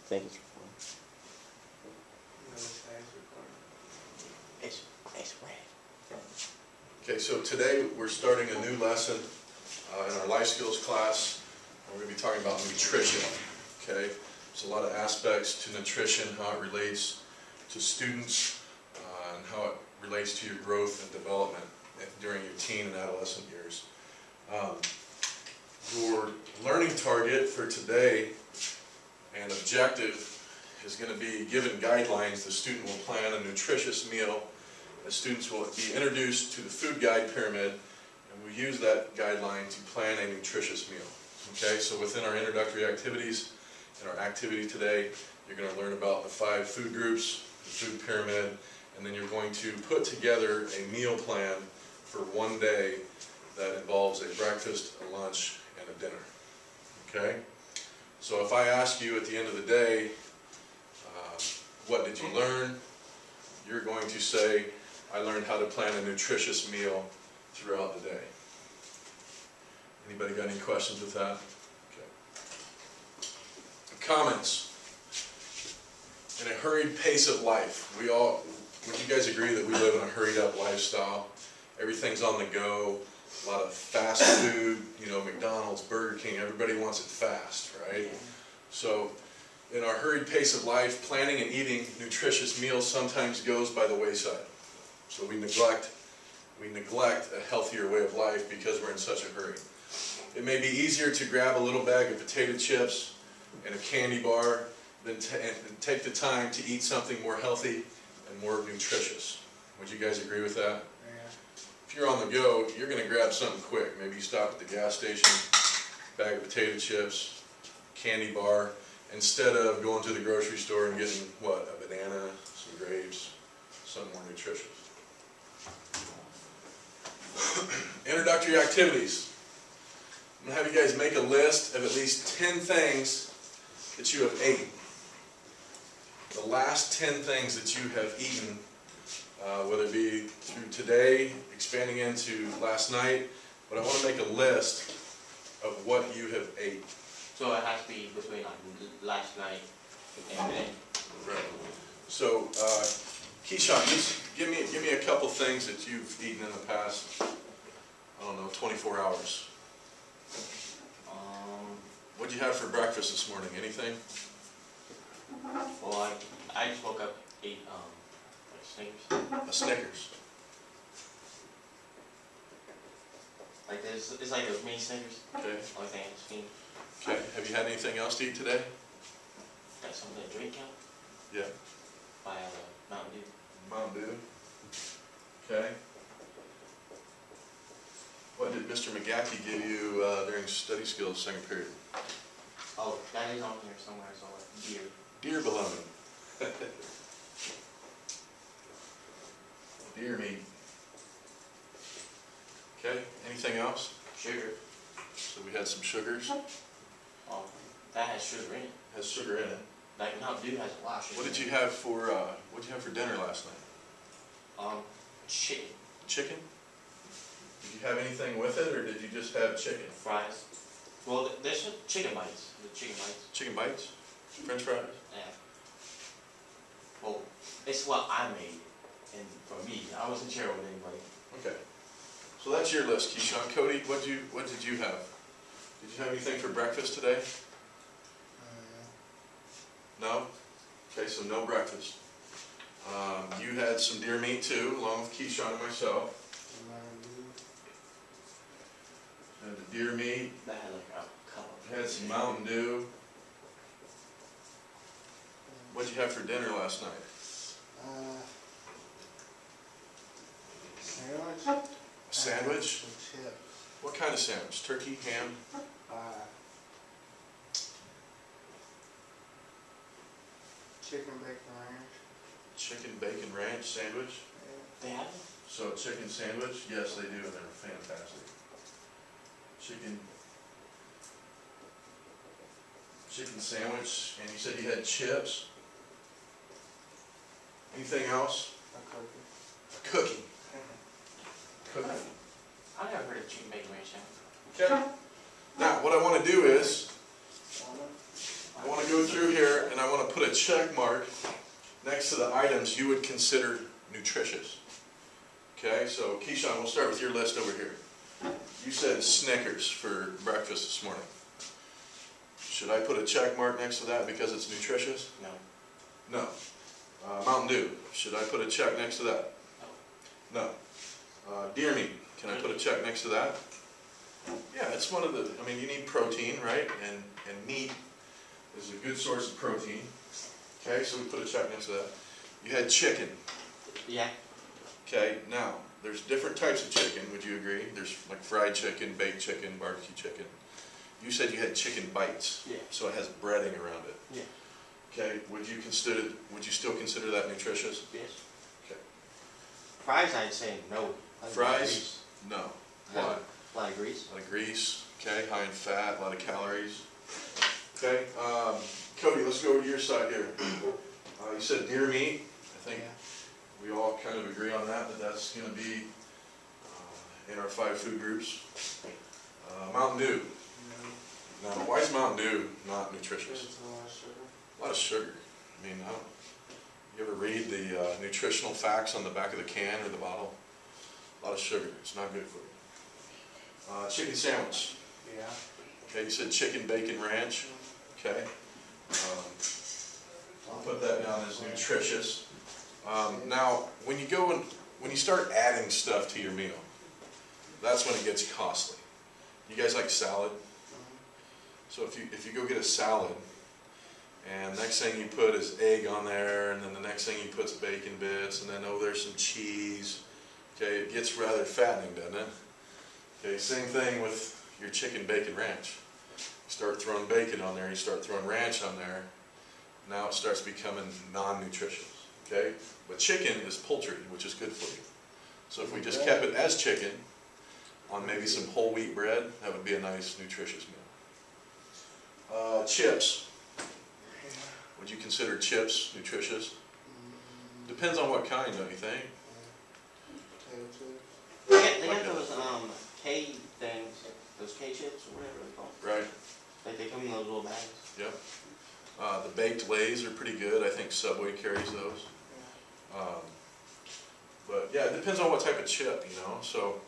think it's recording. It's red. Okay, so today we're starting a new lesson in our life skills class. We're going to be talking about nutrition. Okay, there's a lot of aspects to nutrition, how it relates to students, and how it relates to your growth and development during your teen and adolescent years. Your learning target for today and objective is going to be given guidelines. The student will plan a nutritious meal. The students will be introduced to the food guide pyramid, and we use that guideline to plan a nutritious meal. Okay, so within our introductory activities, in our activity today, you're going to learn about the 5 food groups, the food pyramid, and then you're going to put together a meal plan for one day that involves a breakfast, a lunch, and a dinner. Okay? So if I ask you at the end of the day, what did you learn? You're going to say, I learned how to plan a nutritious meal throughout the day. Anybody got any questions with that? Okay. Comments. In a hurried pace of life, would you guys agree that we live in a hurried up lifestyle? Everything's on the go, a lot of fast food, you know, McDonald's, Burger King, everybody wants it fast, right? So in our hurried pace of life, planning and eating nutritious meals sometimes goes by the wayside. So we neglect a healthier way of life because we're in such a hurry. It may be easier to grab a little bag of potato chips and a candy bar than and take the time to eat something more healthy and more nutritious. Would you guys agree with that? Yeah. If you're on the go, you're going to grab something quick. Maybe you stop at the gas station, bag of potato chips, candy bar, instead of going to the grocery store and getting, what, a banana, some grapes, something more nutritious. Introductory activities. I'm going to have you guys make a list of at least 10 things that you have eaten. The last 10 things that you have eaten, whether it be through today, expanding into last night, but I want to make a list of what you have ate. So it has to be between like last night and today. Right. So, Keyshawn, just give me a couple things that you've eaten in the past, I don't know, 24 hours. What'd you have for breakfast this morning? Anything? Well, I just woke up, ate like Snickers. A Snickers. Like this, it's like those mini Snickers. Okay. Only thing I just eat. Okay. Have you had anything else to eat today? Got something to drink out. Yeah. By Mountain Dew. Mountain Dew. Okay. What did Mr. McGackey give you during study skills second period? Oh, that is on here somewhere. So deer. Deer bologna. Deer meat. Okay. Anything else? Sugar. So we had some sugars. Oh, that has sugar in it. Has sugar in it. Like Mountain Dew has a lot of sugar. What did you have for dinner last night? Chicken. Chicken? Did you have anything with it, or did you just have chicken? Fries. Well, there's chicken bites. The chicken bites. Chicken bites? French fries? Yeah. Well, it's what I made, and for me, I wasn't sharing with anybody. Okay. So that's your list, Keyshawn. Cody, what did you have? Did you have anything for breakfast today? No? Okay, so no breakfast. You had some deer meat too, along with Keyshawn and myself. Had the deer meat. That had like a couple. Had some Mountain Dew. What'd you have for dinner last night? Sandwich. A sandwich? Some chips. What kind of sandwich? Turkey, ham? Chicken bacon ranch. Chicken bacon ranch sandwich? They have it? So a chicken sandwich? Yes, they do, and they're fantastic. Chicken sandwich, and you said you had chips. Anything else? A cookie. A cookie. Cookie. I've never heard of chicken bacon ranch sandwich. Okay. Now, what I want to do is, I want to go go through here and I want to put a check mark next to the items you would consider nutritious. Okay, so Keyshawn, we'll start with your list over here. You said Snickers for breakfast this morning. Should I put a check mark next to that because it's nutritious? No. No. Mountain Dew. Should I put a check next to that? No. Deer meat. Can I put a check next to that? Yeah, it's one of the, I mean, you need protein, right? And meat is a good source of protein. Okay, so we put a check next to that. You had chicken. Yeah. Okay, now, there's different types of chicken, would you agree? There's like fried chicken, baked chicken, barbecue chicken. You said you had chicken bites. Yeah. So it has breading around it. Yeah. Okay, would you still consider that nutritious? Yes. Okay. Fries, I'd say no. Fries? No. Why? A lot of grease. A lot of grease, okay, high in fat, a lot of calories. Okay, Cody, let's go to your side here. You said deer meat. I think we all kind of agree on that, that's going to be in our 5 food groups. Mountain Dew. Now, why is Mountain Dew not nutritious? It's a lot of sugar. A lot of sugar. I mean, you ever read the nutritional facts on the back of the can or the bottle? A lot of sugar. It's not good for you. Chicken sandwich. Yeah. Okay, you said chicken bacon ranch. Okay. I'll put that down as nutritious. Now, when you start adding stuff to your meal, that's when it gets costly. You guys like salad? So if you go get a salad, and next thing you put is egg on there, and then the next thing you put's bacon bits, and then oh, there's some cheese. Okay, it gets rather fattening, doesn't it? Okay, same thing with your chicken bacon ranch. You start throwing bacon on there, you start throwing ranch on there, now it starts becoming non-nutritious. Okay, but chicken is poultry, which is good for you. So if we just kept it as chicken on maybe some whole wheat bread, that would be a nice nutritious meal. Chips. Would you consider chips nutritious? Depends on what kind, don't you think? Potato chips. They got those K things, those K chips or whatever they're called. Right. Like they come in those little bags. Yep. The baked Lays are pretty good. I think Subway carries those. But yeah, it depends on what type of chip, you know. So,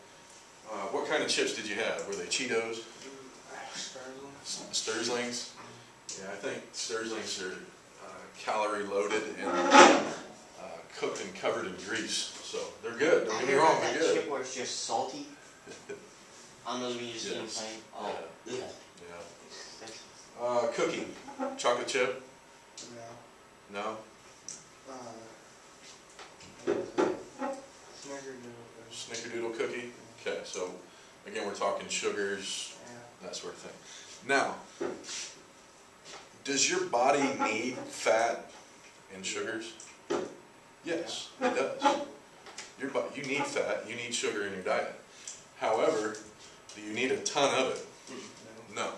what kind of chips did you have? Were they Cheetos? Sturslings? Yeah, I think Sturslings are calorie loaded and cooked and covered in grease. So they're good. Don't get me wrong, they're That good. chip where it's just salty. On those when you just see them Yes. plain. Oh, yeah. Yeah. Cookie. Chocolate chip? No. No? Snickerdoodle. Snickerdoodle cookie? Okay, so again, we're talking sugars, Yeah. that sort of thing. Now, does your body need fat and sugars? Yes, it does. You need fat, you need sugar in your diet. However, do you need a ton of it? No.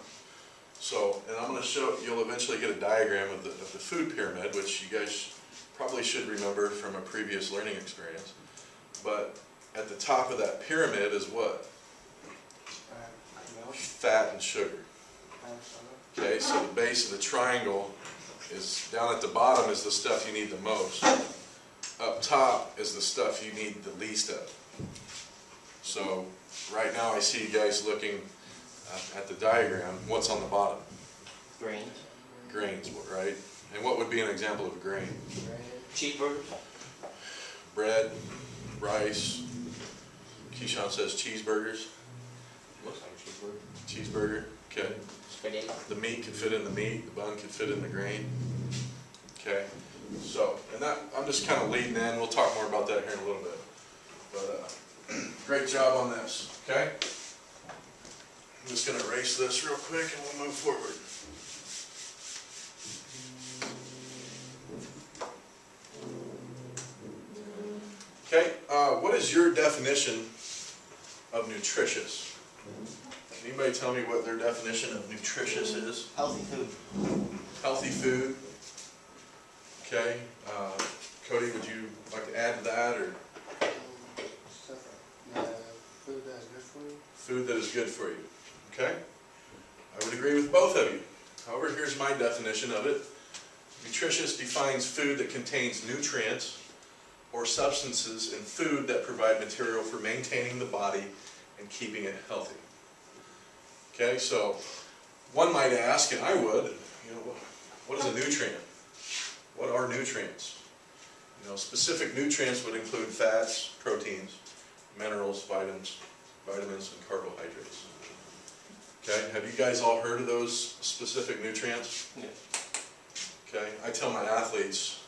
So, and I'm going to show, you'll eventually get a diagram of the food pyramid, which you guys probably should remember from a previous learning experience. But at the top of that pyramid is what? Fat and sugar. Okay, so the base of the triangle is, down at the bottom is the stuff you need the most. Up top is the stuff you need the least of. So, right now I see you guys looking at the diagram. What's on the bottom? Grains. Grains, right? And what would be an example of a grain? Cheeseburgers. Bread, rice. Keyshawn says cheeseburgers. Looks like a cheeseburger. Cheeseburger, okay. Spaghetti. The meat could fit in the meat, the bun could fit in the grain. Okay, so, and that, I'm just kind of leading in, we'll talk more about that here in a little bit. But great job on this, okay? I'm just going to erase this real quick and we'll move forward. Okay, what is your definition of nutritious? Can anybody tell me what their definition of nutritious is? Healthy food. Healthy food. Okay. Cody, would you like to add to that, or Food that's good for you. food that is good for you? Okay. I would agree with both of you. However, here's my definition of it. Nutritious defines food that contains nutrients or substances in food that provide material for maintaining the body and keeping it healthy. Okay, so one might ask, and I would, what is a nutrient? What are nutrients? Specific nutrients would include fats, proteins, minerals, vitamins, and carbohydrates. Okay, have you guys all heard of those specific nutrients? Yeah. Okay, I tell my athletes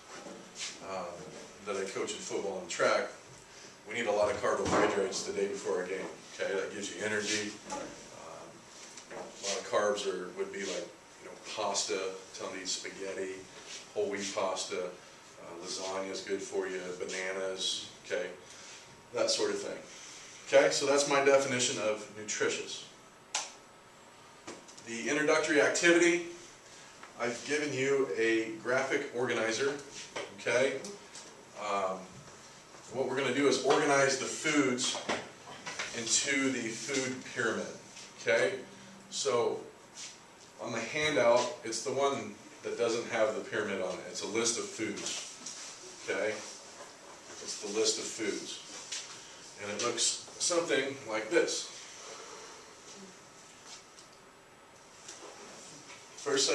that I coach in football and track, we need a lot of carbohydrates the day before a game. Okay, that gives you energy. A lot of carbs would be like pasta, tell them to eat spaghetti, whole wheat pasta, lasagna is good for you, bananas, okay, that sort of thing. Okay, so that's my definition of nutritious. The introductory activity, I've given you a graphic organizer, okay? What we're going to do is organize the foods into the food pyramid, okay? So on the handout, it's the one that doesn't have the pyramid on it. It's a list of foods, okay? It's the list of foods. And it looks something like this. First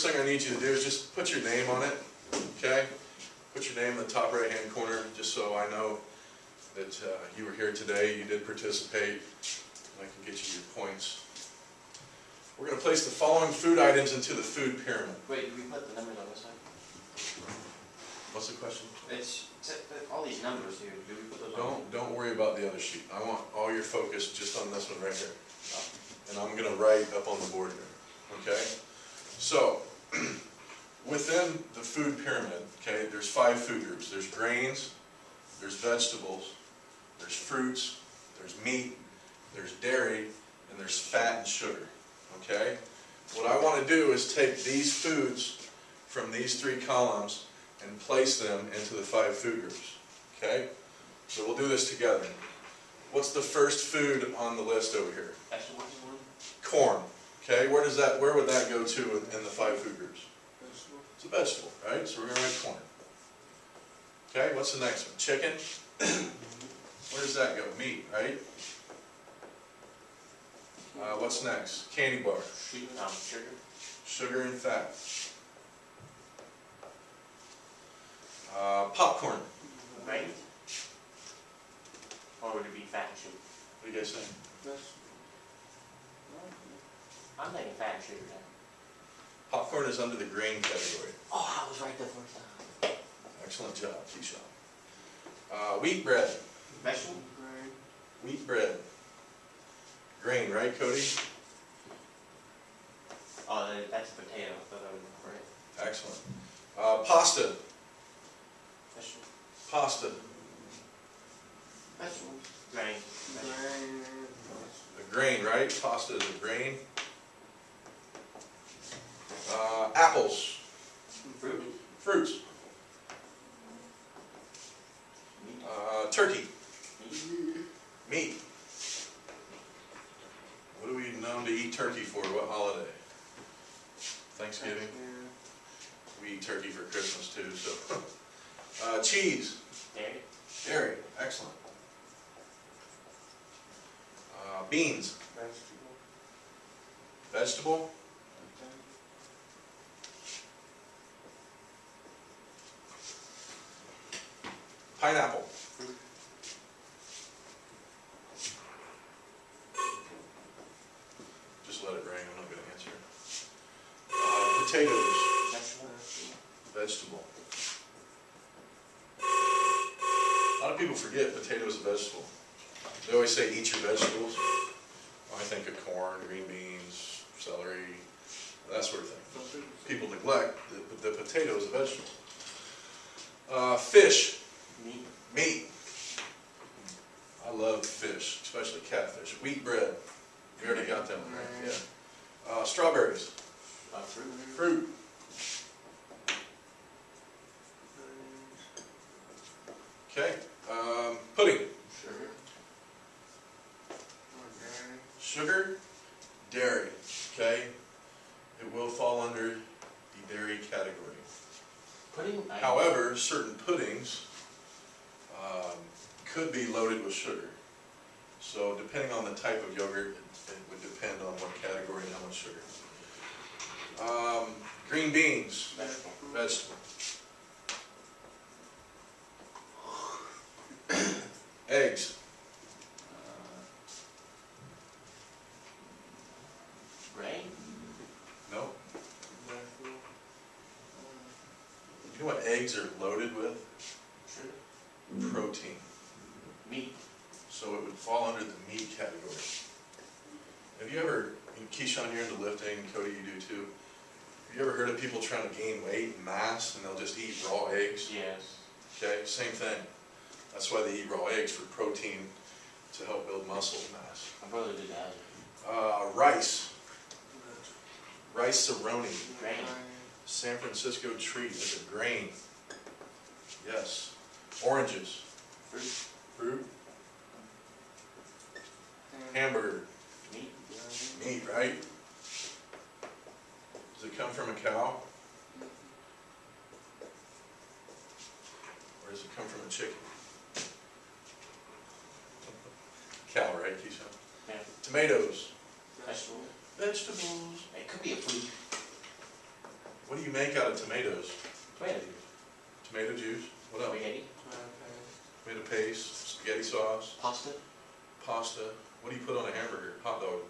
thing I need you to do is just put your name on it, okay? Put your name in the top right-hand corner, just so I know that you were here today, you did participate, and I can get you your points. We're going to place the following food items into the food pyramid. Wait, do we put the numbers on this side? What's the question? It's all these numbers here. Do we put those on? Don't worry about the other sheet. I want all your focus just on this one right here. And I'm going to write up on the board here. Okay? So, within the food pyramid, okay, there's 5 food groups. There's grains, there's vegetables, there's fruits, there's meat, there's dairy, and there's fat and sugar. Okay? What I want to do is take these foods from these 3 columns and place them into the 5 food groups. Okay? So we'll do this together. What's the first food on the list over here? Vegetables. Corn. Okay, where would that go to in the 5 food groups? Vegetable. It's a vegetable, right? So we're going to write corn. Okay, what's the next one? Chicken. Where does that go? Meat, right? What's next? Candy bar. Sugar. Sugar and fat. Popcorn. Right? Or would it be fat and sugar? What do you guys think? Vegetable. I'm thinking fat and sugar now. Popcorn is under the grain category. Oh, I was right the first time. Excellent job, Keyshawn. Wheat bread. Vegetable? Grain. Wheat bread. Grain, right, Cody? Oh, that's potato. I thought I was right. Excellent. Pasta. Vegetable. Pasta. Vegetable. Grain. Grain. A grain, right? Pasta is a grain. Apples. Fruit. Fruits. Meat. Turkey. Meat. Meat. What are we known to eat turkey for? What holiday? Thanksgiving. We eat turkey for Christmas too, so. Cheese. Dairy. Dairy. Excellent. Beans. Vegetable. Vegetable. Pineapple. Fruit. Just let it ring, I'm not going to answer. Potatoes. Vegetable. Vegetable. A lot of people forget potato is a vegetable. They always say eat your vegetables. I think of corn, green beans, celery, that sort of thing. People neglect that the potato is a vegetable. Fish. Meat. Meat. I love fish, especially catfish. Wheat bread. We already got that one, right? Yeah. Strawberries. Fruit. Fruit. Okay. Pudding. Sugar. Organic. Sugar. Dairy. Okay. It will fall Pudding? However, certain puddings could be loaded with sugar. So depending on the type of yogurt, it would depend on what category and how much sugar. Green beans, vegetable. Eggs, Grain? no. You know what eggs are loaded with? Sugar? Protein. Meat? So it would fall under the meat category. Have you ever, Keyshawn, you're into lifting, Cody, you do too. Have you ever heard of people trying to gain weight and mass and they'll just eat raw eggs? Yes. Okay, same thing. That's why they eat raw eggs, for protein to help build muscle mass. My brother did that. Rice. Rice-a-roni. Grain? San Francisco treat is a grain. Yes. Oranges. Fruit? Fruit. Hamburger. Meat? Meat, right? Does it come from a cow? Or does it come from a chicken? Cow, right, Keyshawn? Yeah. Tomatoes. Vegetable? Vegetables. It could be a fruit. What do you make out of tomatoes? Tomato juice. Tomato juice. What else? Spaghetti? Tomato paste, spaghetti sauce, Pasta? pasta. What do you put on a hamburger? Hot dog.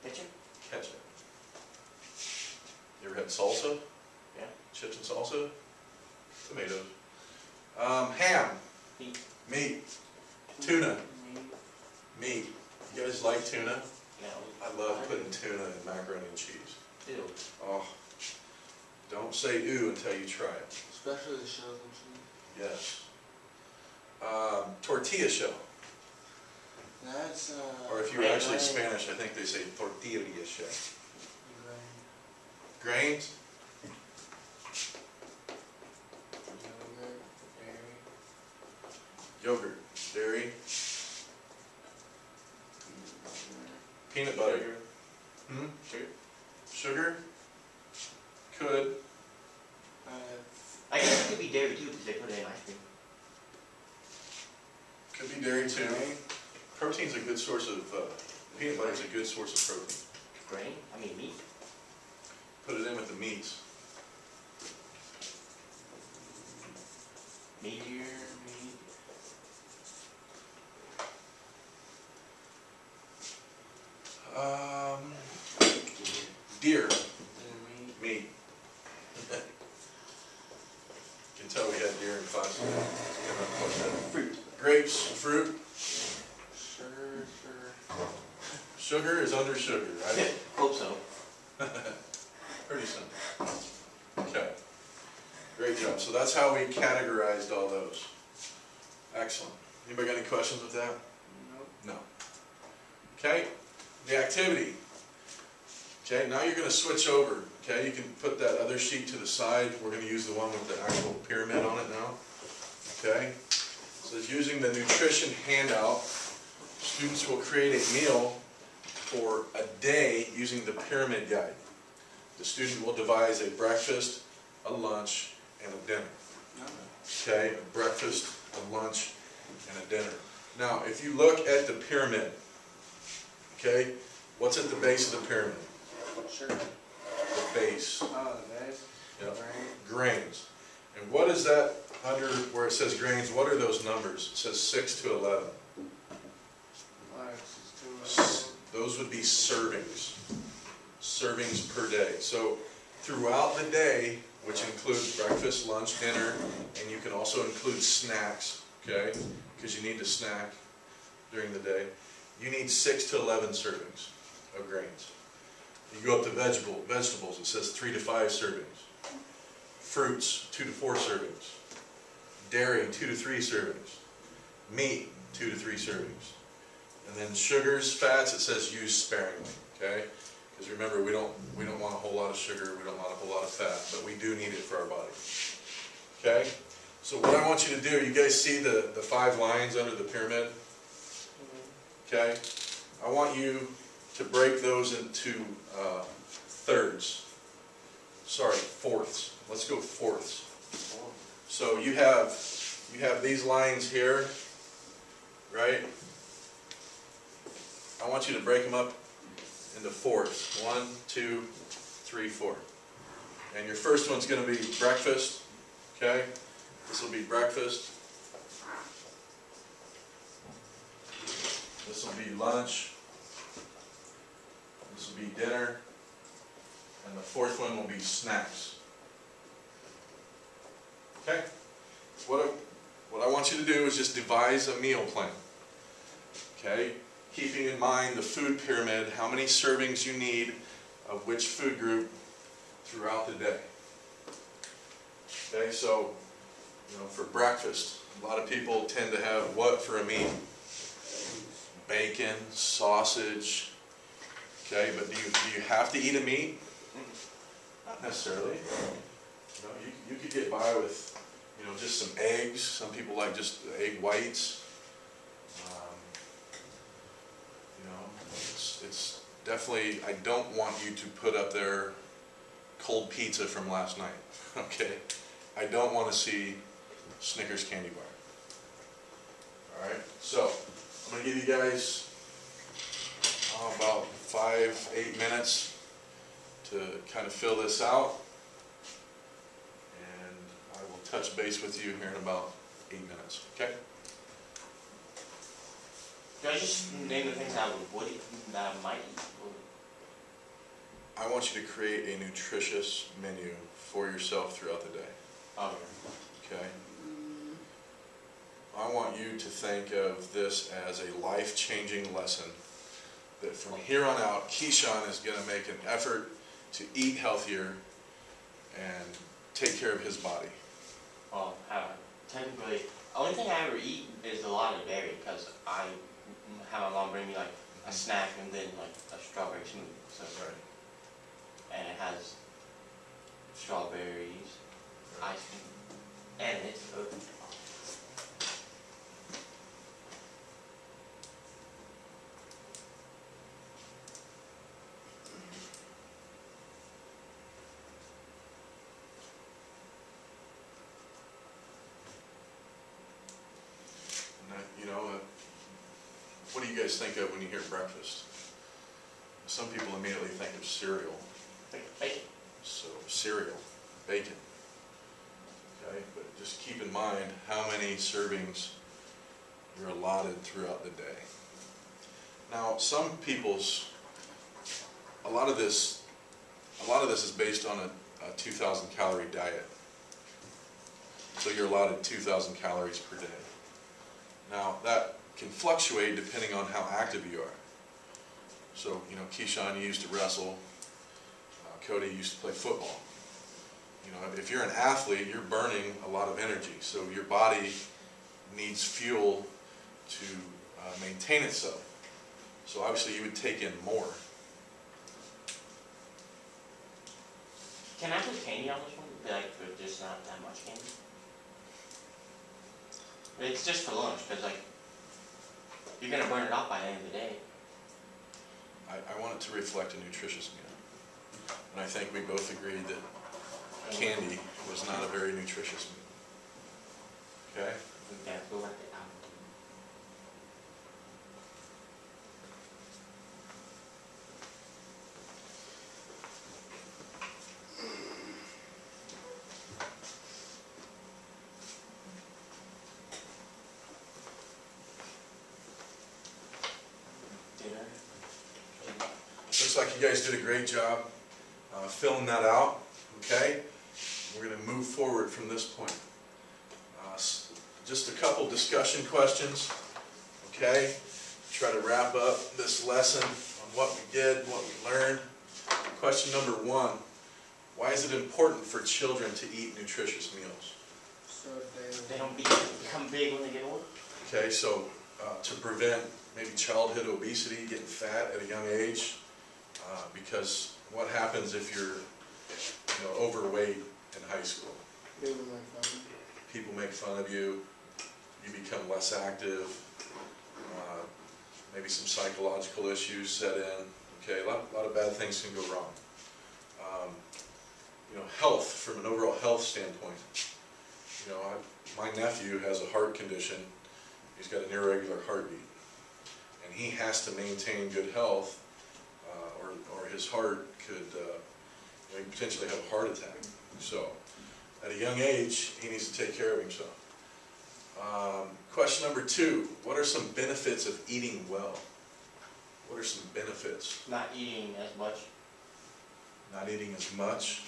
Ketchup? Ketchup. You ever had salsa? Yeah. Chips and salsa? Tomatoes. Ham. Meat? Meat. Tuna. Meat. You guys like tuna? No. I love putting tuna in macaroni and cheese. Ew. Oh, don't say ooh until you try it. Especially the shells and cheese. Yes. Tortilla shell. That's Or if you're actually Spanish, I think they say tortilla shell. Grains. Yogurt. Dairy. Peanut butter. Hmm? Sugar? Sugar? Could. I guess it could be dairy too because they put it in ice cream. Could be dairy too. Protein's a good source of, peanut butter's a good source of protein. Grain? I mean meat? Put it in with the meats. Meat? Deer, meat. Deer. Meat. Meat. You can tell we had deer in class. Fruit? Grapes, fruit. Sugar. Sugar is under sugar, right? Hope so. Pretty simple. Okay. Great job. So that's how we categorized all those. Excellent. Anybody got any questions with that? Nope. No. Okay. The activity. Okay, now you're going to switch over. Okay, you can put that other sheet to the side. We're going to use the one with the actual pyramid on it now. Okay. So it's using the nutrition handout. Students will create a meal for a day using the pyramid guide. The student will devise a breakfast, a lunch, and a dinner. Okay, a breakfast, a lunch, and a dinner. Now, if you look at the pyramid, okay, what's at the base of the pyramid? Sugar. The base. Oh, the base. Yep. Grain. Grains. And what is that under where it says grains? What are those numbers? It says 6 to 11. Those would be servings. Servings per day. So throughout the day, which includes breakfast, lunch, dinner, and you can also include snacks, okay, because you need to snack during the day, you need 6 to 11 servings of grains. You go up to vegetables, it says 3 to 5 servings. Fruits, 2 to 4 servings. Dairy, 2 to 3 servings. Meat, 2 to 3 servings. And then sugars, fats, it says use sparingly, okay? Because remember, we don't want a whole lot of sugar, we don't want a whole lot of fat, but we do need it for our body. Okay? So what I want you to do, you guys see the 5 lines under the pyramid? Okay? I want you to break those into fourths. let's go fourths. So you have these lines here, right? I want you to break them up into fourths. 1, 2, 3, 4. And your first one's going to be breakfast, okay? This will be breakfast. This will be lunch. This will be dinner. And the fourth one will be snacks. Okay? What I want you to do is just devise a meal plan. Okay? Keeping in mind the food pyramid, how many servings you need of which food group throughout the day. Okay, so, for breakfast, a lot of people tend to have what for a meal? Bacon, sausage. Okay, but do you have to eat a meat? Not necessarily. You could get by with, just some eggs. Some people like just egg whites. It's definitely, I don't want you to put up there cold pizza from last night, okay? I don't want to see Snickers candy bar. Alright, so I'm going to give you guys about 5-8 minutes to kind of fill this out, and I will touch base with you here in about 8 minutes, okay? Can I just name the things that I might eat? I want you to create a nutritious menu for yourself throughout the day. Okay? I want you to think of this as a life-changing lesson that from here on out, Keyshawn is going to make an effort to eat healthier and take care of his body. Well, technically, the only thing I ever eat is a lot of dairy because I have my mom bring me like a snack and then like a strawberry smoothie. So, Right. And it has strawberries, ice cream, and it's good. What do you guys think of when you hear breakfast? Some people immediately think of cereal. Bacon. So cereal, bacon. Okay, but just keep in mind how many servings you're allotted throughout the day. Now, some people's, a lot of this is based on a 2,000 calorie diet. So you're allotted 2,000 calories per day. Now, that can fluctuate depending on how active you are. So, Keyshawn used to wrestle. Cody used to play football. If you're an athlete, you're burning a lot of energy. So your body needs fuel to maintain itself. So obviously you would take in more. Can I put candy on this one? Like, there's just not that much candy? It's just for lunch, because like, you're going to burn it off by the end of the day. I want it to reflect a nutritious meal. And I think we both agreed that candy was not a very nutritious meal. Okay? We have to go back to dinner. Looks like you guys did a great job filling that out. Okay? We're going to move forward from this point. Just a couple discussion questions. Okay? Try to wrap up this lesson on what we did, what we learned. Question number 1. Why is it important for children to eat nutritious meals? So They don't become big when they get older. Okay, so to prevent maybe childhood obesity, getting fat at a young age, because what happens if you're overweight in high school? People make fun of you, you become less active, maybe some psychological issues set in. Okay, a lot of bad things can go wrong. health, from an overall health standpoint. You know, my nephew has a heart condition. He's got an irregular heartbeat, and he has to maintain good health, or his heart could he could potentially have a heart attack. So, at a young age, he needs to take care of himself. Question number 2, what are some benefits of eating well? What are some benefits? Not eating as much. Not eating as much.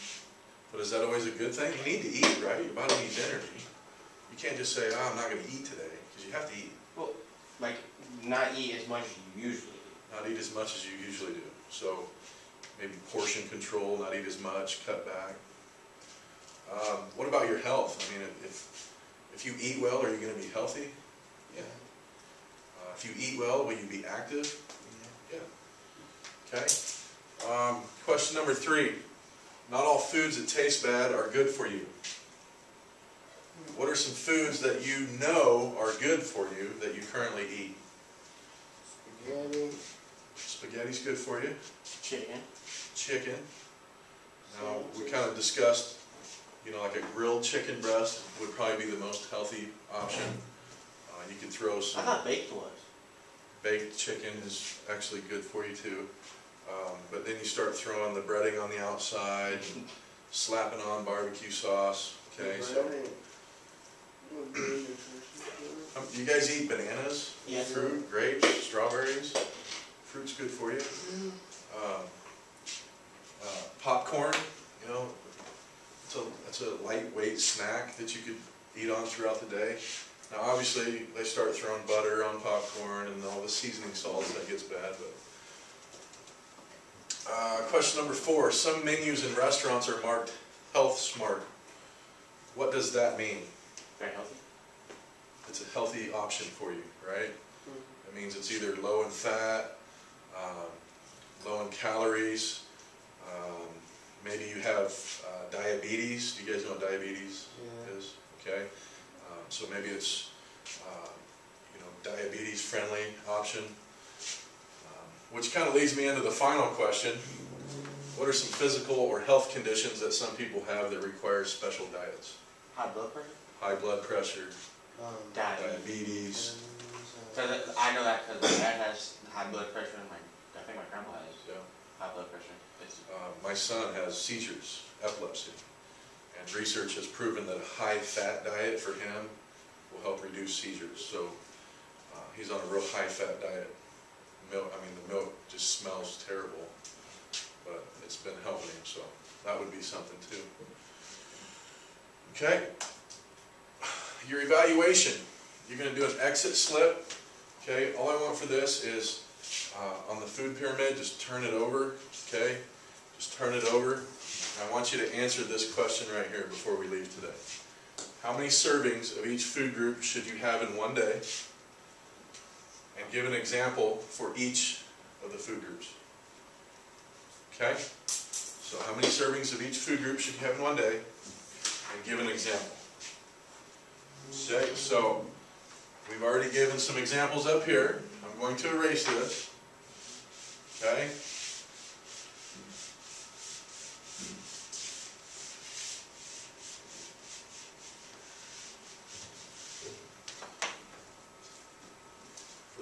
But is that always a good thing? You need to eat, right? Your body needs energy. You can't just say, oh, I'm not going to eat today, because you have to eat. Well, like, not eat as much as you usually do. Not eat as much as you usually do. So, maybe portion control, not eat as much, cut back. What about your health? I mean, if you eat well, are you going to be healthy? Yeah. If you eat well, will you be active? Yeah. Okay. Question number 3. Not all foods that taste bad are good for you. What are some foods that you know are good for you that you currently eat? Spaghetti. Spaghetti's good for you. Chicken. Chicken. Now, we kind of discussed, you know, like a grilled chicken breast would probably be the most healthy option. You could throw I some thought baked was. baked chicken is actually good for you too. But then you start throwing the breading on the outside, and slapping on barbecue sauce. Okay, so you guys eat bananas? Yes. Fruit, grapes, strawberries. Fruit's good for you. Popcorn, you know, it's a lightweight snack that you could eat on throughout the day. Now obviously they start throwing butter on popcorn and all the seasoning salts, that gets bad. But question number 4, some menus in restaurants are marked health smart. What does that mean? Very healthy. It's a healthy option for you, right? It means it's either low in fat, low in calories, maybe you have diabetes. Do you guys know what diabetes is? Okay. So maybe it's you know, diabetes friendly option. Which kind of leads me into the final question. What are some physical or health conditions that some people have that require special diets? High blood pressure? High blood pressure, Diabetes. diabetes. I know that because my dad has high blood pressure and I think my grandma has high blood pressure. My son has seizures, epilepsy, and research has proven that a high-fat diet for him will help reduce seizures. So he's on a real high-fat diet. Milk, I mean, the milk just smells terrible, but it's been helping him, so that would be something too. Okay, your evaluation. You're going to do an exit slip. Okay, all I want for this is on the food pyramid, just turn it over. Okay, just turn it over. I want you to answer this question right here before we leave today. How many servings of each food group should you have in one day? And give an example for each of the food groups. Okay? So how many servings of each food group should you have in one day? And give an example. Okay, so we've already given some examples up here. I'm going to erase this. Okay?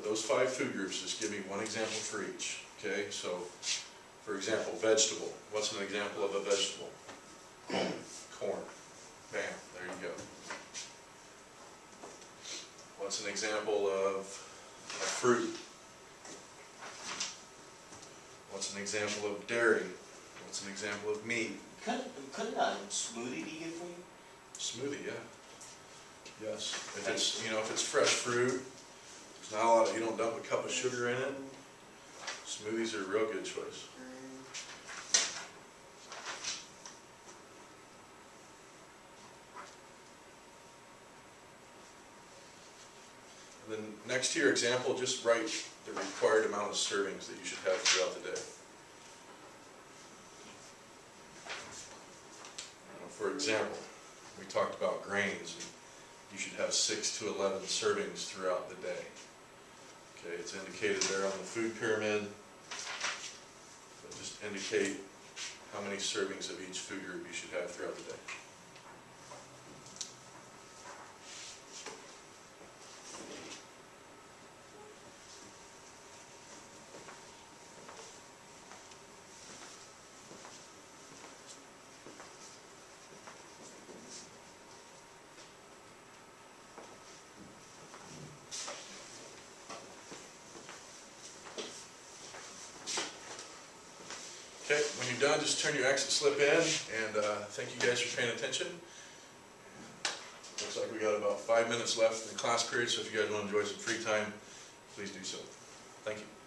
Those 5 food groups, just give me one example for each. Okay, so for example, vegetable. What's an example of a vegetable? Corn. Bam, there you go. What's an example of a fruit? What's an example of dairy? What's an example of meat? Couldn't a smoothie be good for you? Smoothie, yeah. Yes. If it's, you know, if it's fresh fruit, not a lot of, you don't dump a cup of sugar in it. Smoothies are a real good choice. And then next to your example, just write the required amount of servings that you should have throughout the day. For example, we talked about grains, and you should have 6 to 11 servings throughout the day. Okay, it's indicated there on the food pyramid. But just indicate how many servings of each food group you should have throughout Okay, when you're done, just turn your exit slip in, and thank you guys for paying attention. Looks like we got about 5 minutes left in the class period, so if you guys want to enjoy some free time, please do so. Thank you.